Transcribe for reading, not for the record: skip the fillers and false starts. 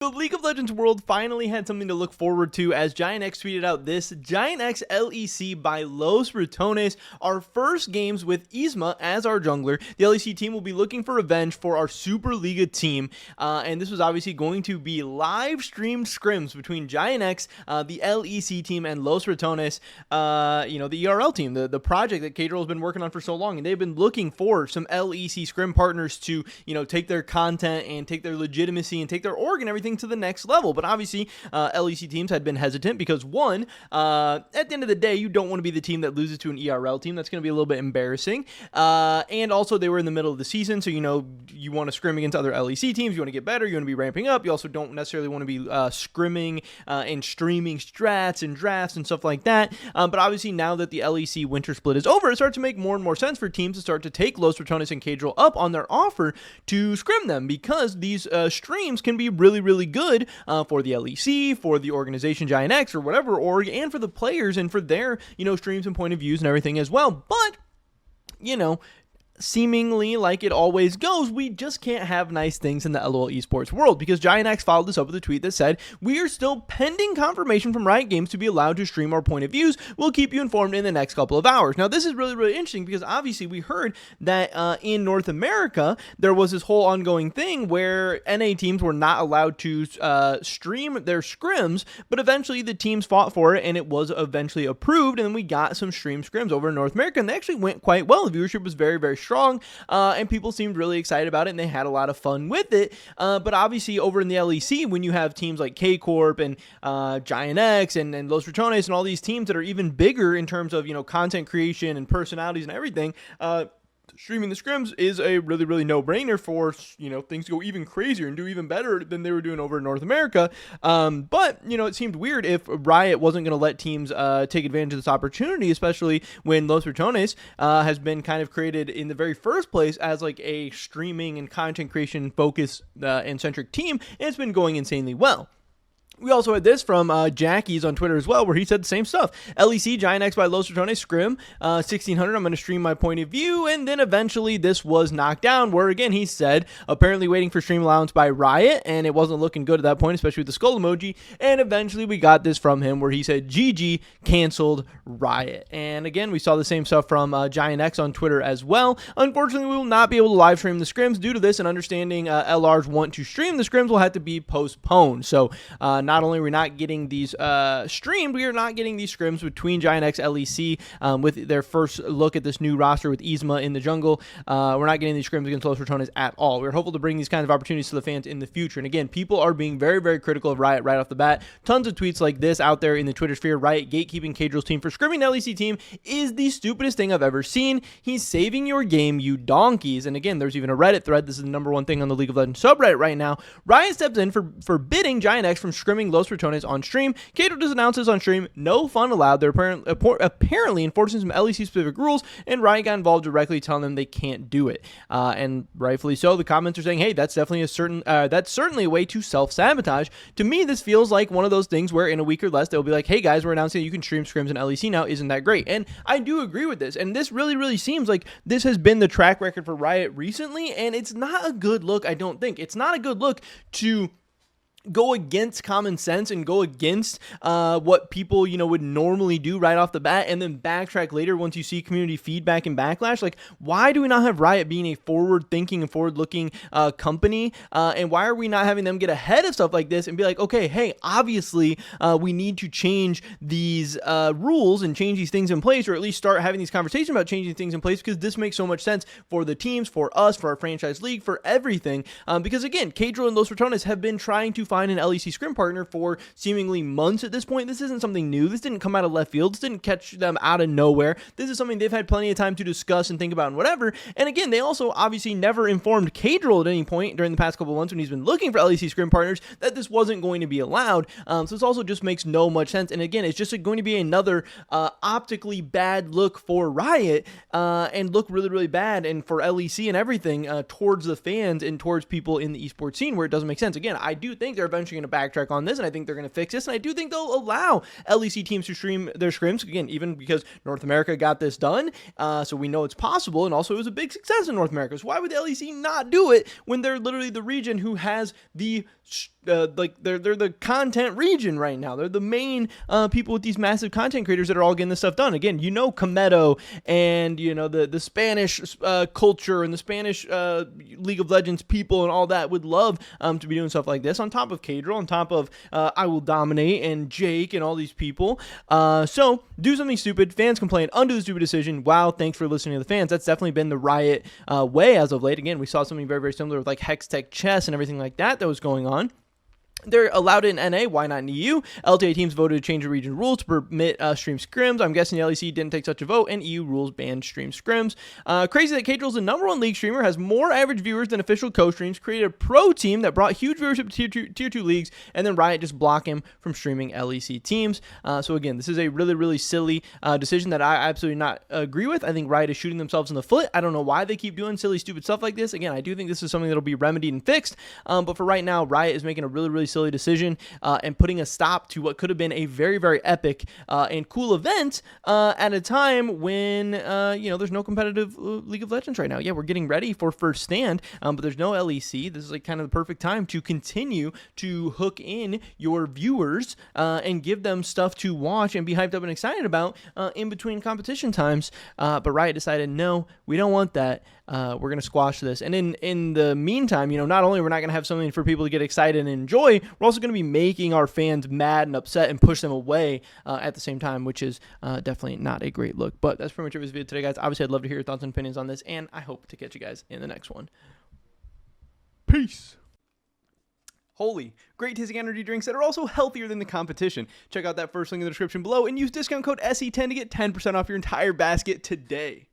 The League of Legends world finally had something to look forward to as Giant X tweeted out this Giant X LEC by Los Ratones, our first games with Yzma as our jungler. The LEC team will be looking for revenge for our Superliga team, and this was obviously going to be live streamed scrims between Giant X, the LEC team, and Los Ratones, the ERL team, the project that Kadril has been working on for so long, and they've been looking for some LEC scrim partners to, take their content and take their legitimacy and take their org and everything to the next level. But obviously LEC teams had been hesitant because one, at the end of the day, you don't want to be the team that loses to an ERL team. That's going to be a little bit embarrassing, and also they were in the middle of the season, so you want to scrim against other LEC teams, you want to get better, you want to be ramping up, you also don't necessarily want to be scrimming and streaming strats and drafts and stuff like that. But obviously now that the LEC winter split is over, it starts to make more and more sense for teams to start to take Los Ratones and Kadril up on their offer to scrim them, because these streams can be really, really good for the LEC, for the organization Giant X or whatever org, and for the players and for their, streams and point of views and everything as well. But, seemingly like it always goes, we just can't have nice things in the LOL esports world, because Giant X followed this up with a tweet that said, "We are still pending confirmation from Riot Games to be allowed to stream our point of views. We'll keep you informed in the next couple of hours." Now, this is really, really interesting, because obviously we heard that in North America, there was this whole ongoing thing where NA teams were not allowed to stream their scrims, but eventually the teams fought for it and it was eventually approved, and then we got some stream scrims over in North America, and they actually went quite well. The viewership was very, very strong, and people seemed really excited about it, and they had a lot of fun with it. But obviously over in the LEC, when you have teams like K-Corp and Giant X and Los Ratones and all these teams that are even bigger in terms of, content creation and personalities and everything, streaming the scrims is a really, really no-brainer for, things to go even crazier and do even better than they were doing over in North America. But, it seemed weird if Riot wasn't going to let teams take advantage of this opportunity, especially when Los Ratones has been kind of created in the very first place as like a streaming and content creation focused and centric team, and it's been going insanely well. We also had this from Jackie's on Twitter as well, where he said the same stuff. LEC, Giant X by Los Ratones, scrim, 1600, I'm going to stream my point of view, and then eventually this was knocked down, where again, he said, apparently waiting for stream allowance by Riot, and it wasn't looking good at that point, especially with the skull emoji, and eventually we got this from him, where he said, GG, canceled Riot. And again, we saw the same stuff from Giant X on Twitter as well. Unfortunately, we will not be able to live stream the scrims due to this, and understanding LRs want to stream the scrims will have to be postponed. So, not only are we not getting these streamed, we are not getting these scrims between Giant X LEC with their first look at this new roster with Yzma in the jungle. We're not getting these scrims against Los Ratones at all. We're hopeful to bring these kinds of opportunities to the fans in the future. And again, people are being very, very critical of Riot right off the bat. Tons of tweets like this out there in the Twitter sphere. Riot gatekeeping Kadril's team for scrimming the LEC team is the stupidest thing I've ever seen. He's saving your game, you donkeys. And again, there's even a Reddit thread. This is the #1 thing on the League of Legends subreddit right now. Riot steps in for forbidding Giant X from scrimming Los Ratones on stream. Kadril just announces on stream, no fun allowed. They're apparently enforcing some LEC specific rules, and Riot got involved directly, telling them they can't do it. And rightfully so. The comments are saying, hey, that's definitely that's certainly a way to self-sabotage. To me, this feels like one of those things where in a week or less, they'll be like, hey guys, we're announcing you can stream scrims in LEC now. Isn't that great? And I do agree with this. And this really, really seems like this has been the track record for Riot recently, and it's not a good look, I don't think. It's not a good look to go against common sense and go against what people, would normally do right off the bat, and then backtrack later once you see community feedback and backlash. Like, why do we not have Riot being a forward-thinking and forward-looking company? And why are we not having them get ahead of stuff like this and be like, okay, hey, obviously we need to change these rules and change these things in place, or at least start having these conversations about changing things in place, because this makes so much sense for the teams, for us, for our franchise league, for everything. Because again, Kadril and Los Ratones have been trying to find an LEC scrim partner for seemingly months at this point. This isn't something new. This didn't come out of left field. This didn't catch them out of nowhere. This is something they've had plenty of time to discuss and think about and whatever. And again, they also obviously never informed Kadril at any point during the past couple of months when he's been looking for LEC scrim partners that this wasn't going to be allowed. So this also just makes no much sense. And again, it's just going to be another optically bad look for Riot and look really, really bad, and for LEC and everything towards the fans and towards people in the esports scene, where it doesn't make sense. Again, I do think they're eventually going to backtrack on this, and I think they're going to fix this, and I do think they'll allow LEC teams to stream their scrims, again, even because North America got this done, so we know it's possible, and also it was a big success in North America. So why would the LEC not do it when they're literally the region who has the they're the content region right now. They're the main people with these massive content creators that are all getting this stuff done. Again, Kometo and the Spanish culture and the Spanish League of Legends people and all that would love to be doing stuff like this on top of Cadril, on top of I Will Dominate and Jake and all these people. So do something stupid. Fans complain, undo the stupid decision. Wow, thanks for listening to the fans. That's definitely been the Riot way as of late. Again, we saw something very, very similar with like Hextech Chess and everything like that was going on. They're allowed in NA, why not in EU? LTA teams voted to change the region rules to permit stream scrims. I'm guessing the LEC didn't take such a vote, and EU rules banned stream scrims. Crazy that Cadril's the #1 league streamer, has more average viewers than official co-streams, created a pro team that brought huge viewership to tier 2 leagues, and then Riot just block him from streaming LEC teams. So again, this is a really, really silly decision that I absolutely not agree with. I think Riot is shooting themselves in the foot. I don't know why they keep doing silly, stupid stuff like this. Again, I do think this is something that'll be remedied and fixed, but for right now, Riot is making a really, really silly decision and putting a stop to what could have been a very, very epic and cool event at a time when there's no competitive League of Legends right now. Yeah, we're getting ready for First Stand, but there's no LEC. This is like kind of the perfect time to continue to hook in your viewers and give them stuff to watch and be hyped up and excited about in between competition times. But Riot decided, no, we don't want that. We're going to squash this. And in the meantime, not only we're not going to have something for people to get excited and enjoy, we're also going to be making our fans mad and upset and push them away at the same time, which is definitely not a great look. But that's pretty much it for this video today, guys. Obviously, I'd love to hear your thoughts and opinions on this, and I hope to catch you guys in the next one. Peace. Holy, great tasting energy drinks that are also healthier than the competition. Check out that first link in the description below and use discount code SE10 to get 10% off your entire basket today.